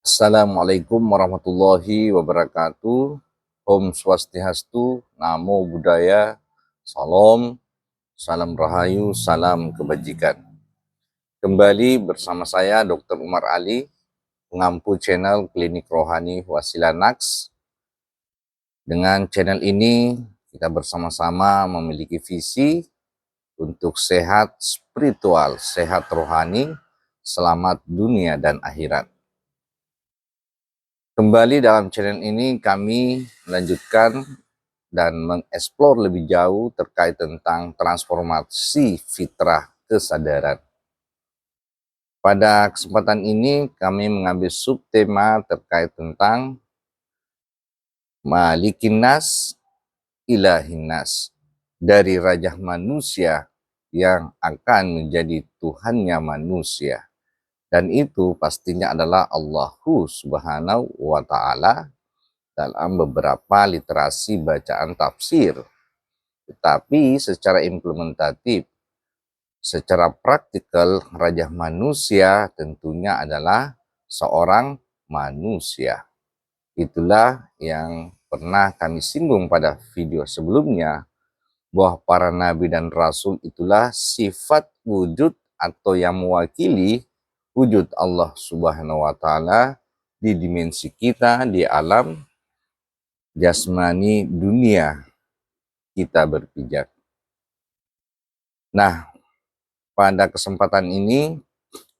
Assalamualaikum warahmatullahi wabarakatuh. Om Swastiastu, Namo Buddhaya, Salam, Salam Rahayu, Salam Kebajikan. Kembali bersama saya Dr. Umar Ali, pengampu channel Klinik Rohani Wasilah Naks. Dengan channel ini kita bersama-sama memiliki visi untuk sehat spiritual, sehat rohani, selamat dunia dan akhirat. Kembali dalam channel ini kami melanjutkan dan mengeksplor lebih jauh terkait tentang transformasi fitrah kesadaran. Pada kesempatan ini kami mengambil subtema terkait tentang Malikin Nas Ilahin Nas, dari Raja Manusia yang akan menjadi Tuhannya manusia. Dan itu pastinya adalah Allahu Subhanahu wa Ta'ala dalam beberapa literasi bacaan tafsir. Tetapi secara implementatif, secara praktikal, Raja Manusia tentunya adalah seorang manusia. Itulah yang pernah kami singgung pada video sebelumnya, bahwa para nabi dan rasul itulah sifat wujud atau yang mewakili wujud Allah Subhanahu wa Ta'ala di dimensi kita, di alam jasmani dunia kita berpijak. Nah, pada kesempatan ini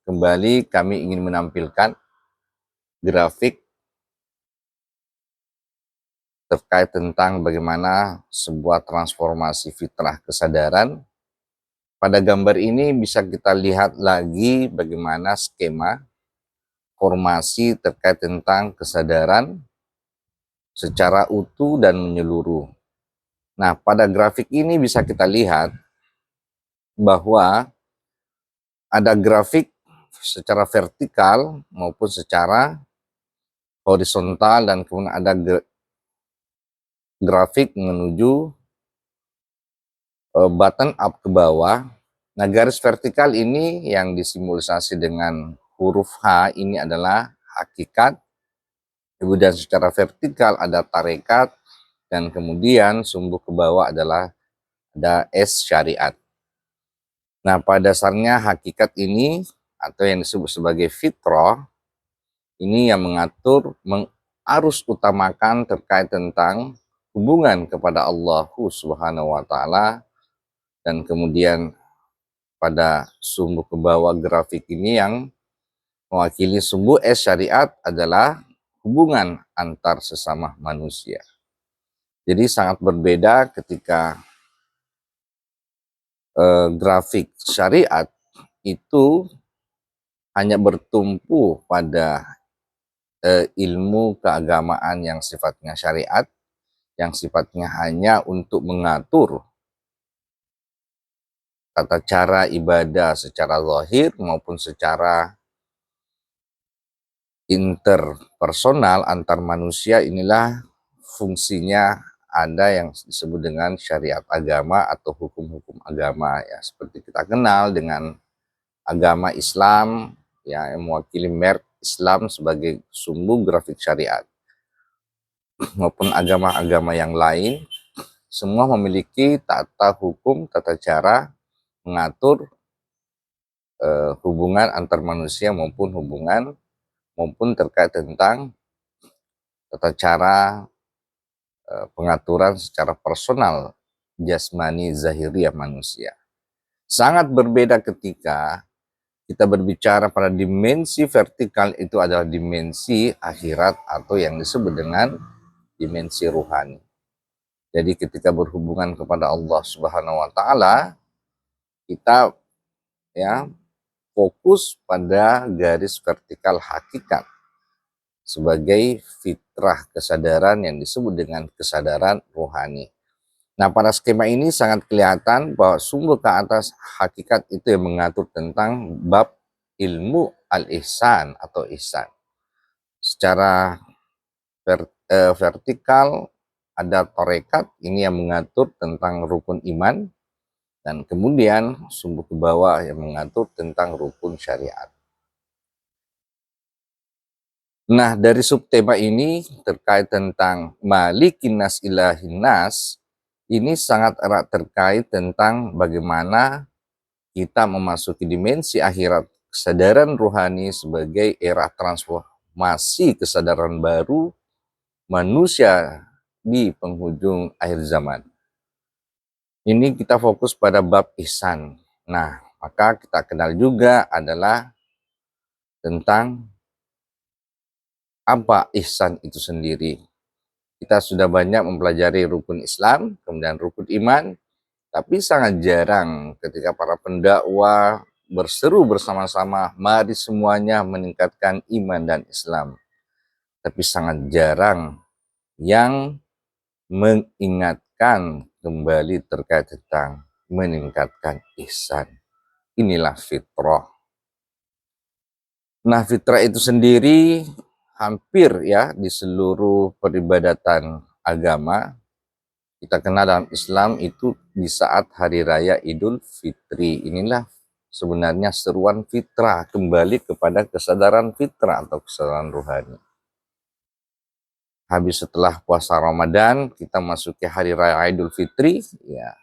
kembali kami ingin menampilkan grafik terkait tentang bagaimana sebuah transformasi fitrah kesadaran. Pada gambar ini bisa kita lihat lagi bagaimana skema formasi terkait tentang kesadaran secara utuh dan menyeluruh. Nah, pada grafik ini bisa kita lihat bahwa ada grafik secara vertikal maupun secara horizontal, dan kemudian ada grafik menuju button up ke bawah. Nah, garis vertikal ini yang disimbolisasi dengan huruf H ini adalah hakikat. Kemudian secara vertikal ada tarekat, dan kemudian sumbu ke bawah adalah ada S syariat. Nah, pada dasarnya hakikat ini atau yang disebut sebagai fitrah ini yang mengatur, mengarus utamakan terkait tentang hubungan kepada Allah Subhanahu wa Ta'ala. Dan kemudian pada sumbu ke bawah grafik ini yang mewakili sumbu S syariat adalah hubungan antar sesama manusia. Jadi sangat berbeda ketika grafik syariat itu hanya bertumpu pada ilmu keagamaan yang sifatnya syariat, yang sifatnya hanya untuk mengatur tata cara ibadah secara zahir maupun secara interpersonal antar manusia. Inilah fungsinya ada yang disebut dengan syariat agama atau hukum-hukum agama, ya, seperti kita kenal dengan agama Islam, ya, yang mewakili merek Islam sebagai sumbu grafik syariat, maupun agama-agama yang lain, semua memiliki tata hukum, tata cara mengatur hubungan antar manusia maupun terkait tentang tata cara pengaturan secara personal jasmani zahiriyah manusia. Sangat berbeda ketika kita berbicara pada dimensi vertikal, itu adalah dimensi akhirat atau yang disebut dengan dimensi ruhani. Jadi ketika berhubungan kepada Allah Subhanahu wa Ta'ala, kita ya fokus pada garis vertikal hakikat sebagai fitrah kesadaran yang disebut dengan kesadaran rohani. Nah, pada skema ini sangat kelihatan bahwa sumber ke atas hakikat itu yang mengatur tentang bab ilmu al-ihsan atau ihsan. Secara vertikal ada tarekat, ini yang mengatur tentang rukun iman, dan kemudian sumber ke bawah yang mengatur tentang rukun syariat. Nah, dari subtema ini terkait tentang Malikin Nas Ilahin Nas, ini sangat erat terkait tentang bagaimana kita memasuki dimensi akhirat kesadaran rohani sebagai era transformasi kesadaran baru manusia di penghujung akhir zaman. Ini kita fokus pada bab ihsan. Nah, maka kita kenal juga adalah tentang apa ihsan itu sendiri. Kita sudah banyak mempelajari rukun Islam, kemudian rukun iman, tapi sangat jarang ketika para pendakwah berseru bersama-sama, mari semuanya meningkatkan iman dan Islam. Tapi sangat jarang yang mengingatkan kembali terkait tentang meningkatkan ihsan. Inilah fitrah. Nah, fitrah itu sendiri hampir ya di seluruh peribadatan agama kita kenal dalam Islam itu di saat hari raya Idul Fitri. Inilah sebenarnya seruan fitrah, kembali kepada kesadaran fitrah atau kesadaran rohani. Habis setelah puasa Ramadan, kita masuk ke hari raya Idul Fitri, ya.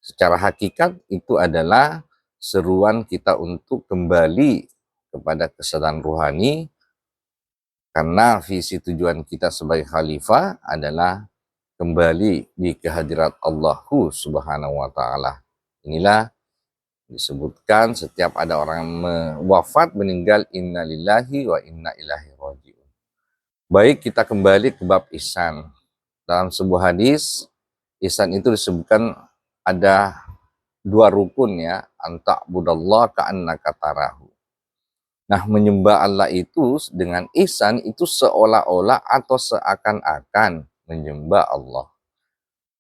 Secara hakikat itu adalah seruan kita untuk kembali kepada kesadaran rohani, karena visi tujuan kita sebagai khalifah adalah kembali di kehadirat Allahu Subhanahu wa Ta'ala. Inilah disebutkan setiap ada orang wafat meninggal, inna lillahi wa inna ilaihi raji'un. Baik, kita kembali ke bab ihsan. Dalam sebuah hadis, ihsan itu disebutkan ada dua rukun ya, anta'budallah ka'annaka tarahu. Nah, menyembah Allah itu dengan ihsan itu seolah-olah atau seakan-akan menyembah Allah.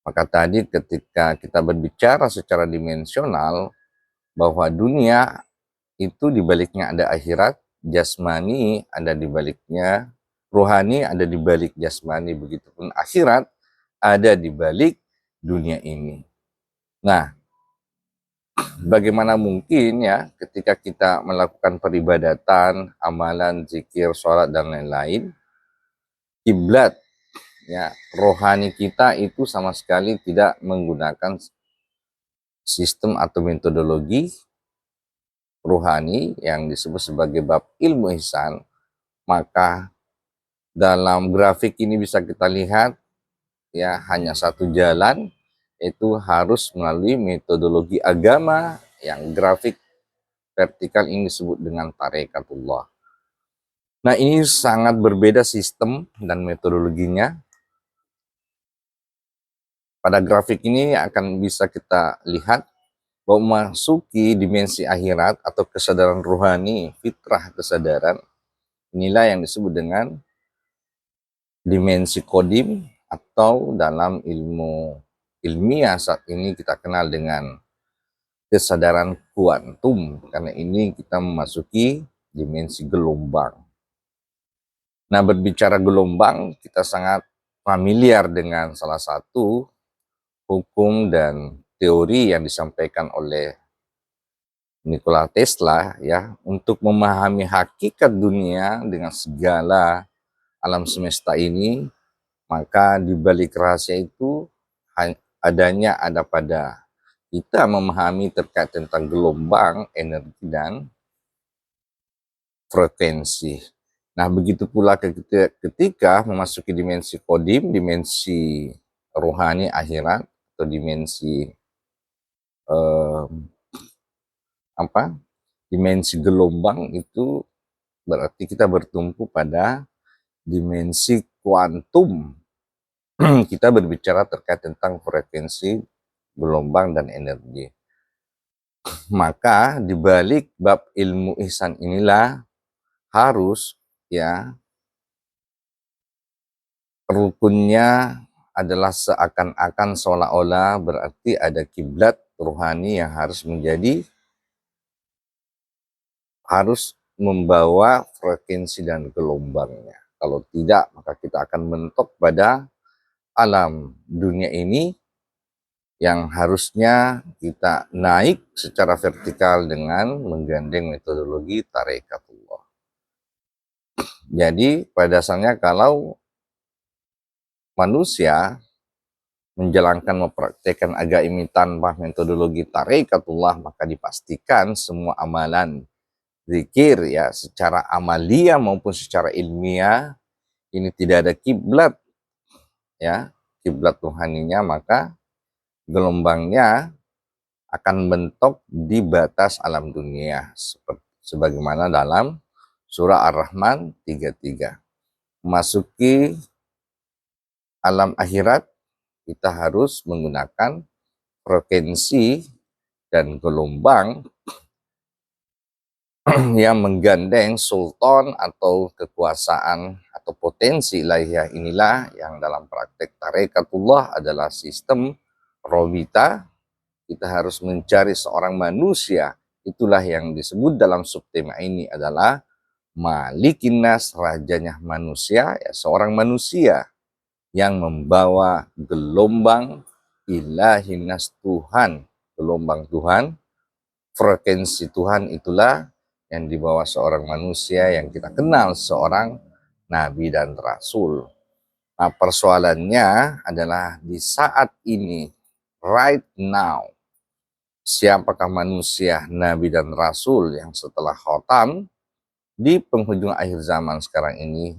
Maka tadi ketika kita berbicara secara dimensional bahwa dunia itu di baliknya ada akhirat, jasmani ada di baliknya, rohani ada di balik jasmani, begitupun akhirat ada di balik dunia ini. Nah, bagaimana mungkin ya ketika kita melakukan peribadatan, amalan, zikir, sholat, dan lain-lain, kiblat ya rohani kita itu sama sekali tidak menggunakan sistem atau metodologi rohani yang disebut sebagai bab ilmu ihsan. Maka dalam grafik ini bisa kita lihat ya hanya satu jalan, yaitu harus melalui metodologi agama yang grafik vertikal ini disebut dengan tarekatullah. Nah, ini sangat berbeda sistem dan metodologinya. Pada grafik ini akan bisa kita lihat bahwa memasuki dimensi akhirat atau kesadaran rohani, fitrah kesadaran, inilah yang disebut dengan dimensi kodim, atau dalam ilmu ilmiah saat ini kita kenal dengan kesadaran kuantum, karena ini kita memasuki dimensi gelombang. Nah, berbicara gelombang, kita sangat familiar dengan salah satu hukum dan teori yang disampaikan oleh Nikola Tesla ya, untuk memahami hakikat dunia dengan segala alam semesta ini, maka di balik rahasia itu ada pada kita memahami terkait tentang gelombang, energi, dan frekuensi. Nah, begitu pula ketika memasuki dimensi kodim, dimensi rohani akhirat, atau dimensi dimensi gelombang, itu berarti kita bertumpu pada dimensi kuantum. Kita berbicara terkait tentang frekuensi, gelombang, dan energi. Maka di balik bab ilmu ihsan inilah harus ya rukunnya adalah seakan-akan seolah-olah berarti ada kiblat rohani yang harus membawa frekuensi dan gelombangnya. Kalau tidak, maka kita akan mentok pada alam dunia ini yang harusnya kita naik secara vertikal dengan menggandeng metodologi tarekatullah. Jadi pada dasarnya kalau manusia menjalankan mempraktekkan agama ini tanpa metodologi tarekatullah, maka dipastikan semua amalan zikir ya secara amalia maupun secara ilmiah ini tidak ada kiblat ya, kiblat Tuhaninya, maka gelombangnya akan mentok di batas alam dunia sebagaimana dalam surah Ar-Rahman 33. Memasuki alam akhirat kita harus menggunakan frekuensi dan gelombang yang menggandeng sultan atau kekuasaan atau potensi ilahiyah. Inilah yang dalam praktek tarekatullah adalah sistem robita. Kita harus mencari seorang manusia, itulah yang disebut dalam subtema ini adalah Malikin Nas, rajanya manusia, ya, seorang manusia yang membawa gelombang ilahinas Tuhan, gelombang Tuhan, frekuensi Tuhan, itulah yang dibawa seorang manusia yang kita kenal seorang nabi dan rasul. Nah, persoalannya adalah di saat ini, right now, siapakah manusia, nabi dan rasul yang setelah khotam di penghujung akhir zaman sekarang ini?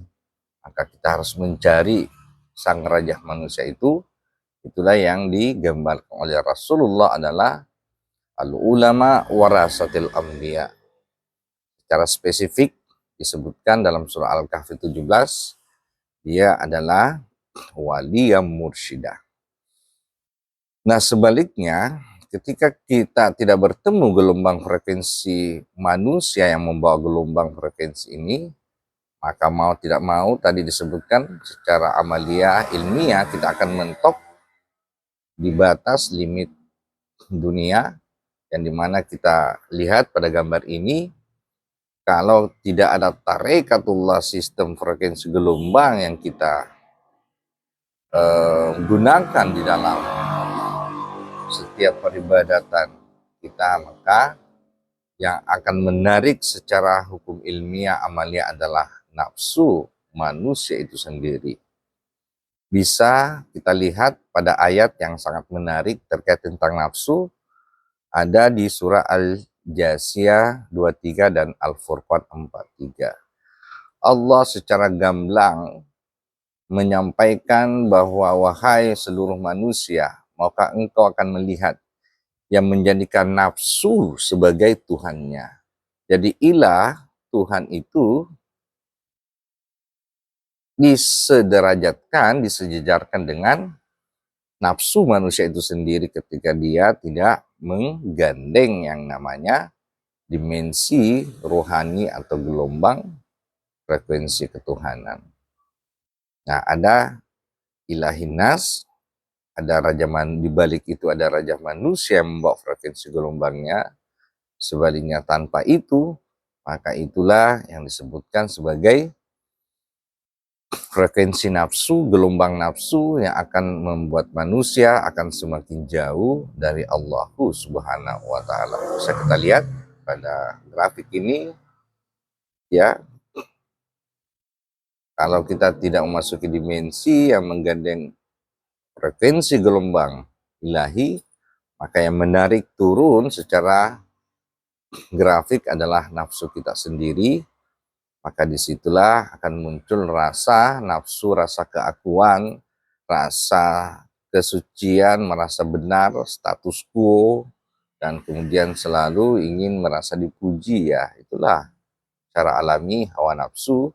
Maka kita harus mencari sang raja manusia itu. Itulah yang digambarkan oleh Rasulullah adalah al-ulama warasatil anbiya. Secara spesifik disebutkan dalam surah Al-Kahfi 17, dia adalah wali yang mursyidah. Nah sebaliknya, ketika kita tidak bertemu gelombang frekuensi manusia yang membawa gelombang frekuensi ini, maka mau tidak mau tadi disebutkan secara amalia ilmiah kita akan mentok di batas limit dunia, yang dimana kita lihat pada gambar ini, kalau tidak ada tarekatullah, sistem frekuensi gelombang yang kita gunakan di dalam setiap peribadatan kita, maka yang akan menarik secara hukum ilmiah amalia adalah nafsu manusia itu sendiri. Bisa kita lihat pada ayat yang sangat menarik terkait tentang nafsu, ada di surah Al-Jasiyah 23 dan Al-Furqan 43. Allah secara gamblang menyampaikan bahwa wahai seluruh manusia, maukah engkau akan melihat yang menjadikan nafsu sebagai Tuhannya. Jadi ilah, Tuhan itu disederajatkan, disejajarkan dengan nafsu manusia itu sendiri ketika dia tidak menggandeng yang namanya dimensi rohani atau gelombang frekuensi ketuhanan. Nah, ada ilahinas, ada raja di balik itu ada raja manusia yang membawa frekuensi gelombangnya. Sebaliknya tanpa itu, maka itulah yang disebutkan sebagai frekuensi nafsu, gelombang nafsu yang akan membuat manusia akan semakin jauh dari Allah Subhanahu wa taala. Bisa kita lihat pada grafik ini ya. Kalau kita tidak memasuki dimensi yang menggandeng frekuensi gelombang ilahi, maka yang menarik turun secara grafik adalah nafsu kita sendiri. Maka disitulah akan muncul rasa nafsu, rasa keakuan, rasa kesucian, merasa benar, status quo, dan kemudian selalu ingin merasa dipuji ya. Itulah cara alami hawa nafsu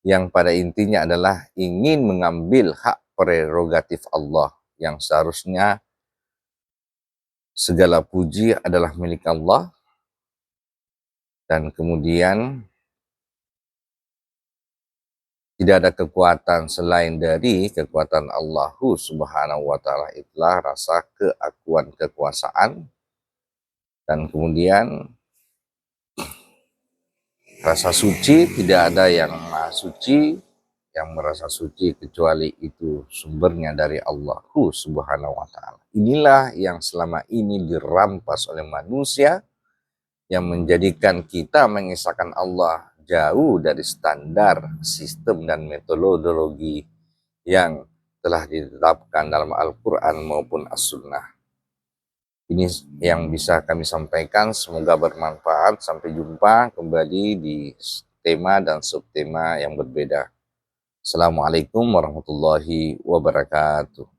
yang pada intinya adalah ingin mengambil hak prerogatif Allah yang seharusnya segala puji adalah milik Allah, dan kemudian tidak ada kekuatan selain dari kekuatan Allah Subhanahu wa taala. Itulah rasa keakuan kekuasaan, dan kemudian rasa suci. Tidak ada yang maha suci, yang merasa suci kecuali itu sumbernya dari Allah Subhanahu wa taala. Inilah yang selama ini dirampas oleh manusia, yang menjadikan kita mengisahkan Allah jauh dari standar, sistem, dan metodologi yang telah ditetapkan dalam Al-Quran maupun As-Sunnah. Ini yang bisa kami sampaikan, semoga bermanfaat. Sampai jumpa kembali di tema dan subtema yang berbeda. Assalamualaikum warahmatullahi wabarakatuh.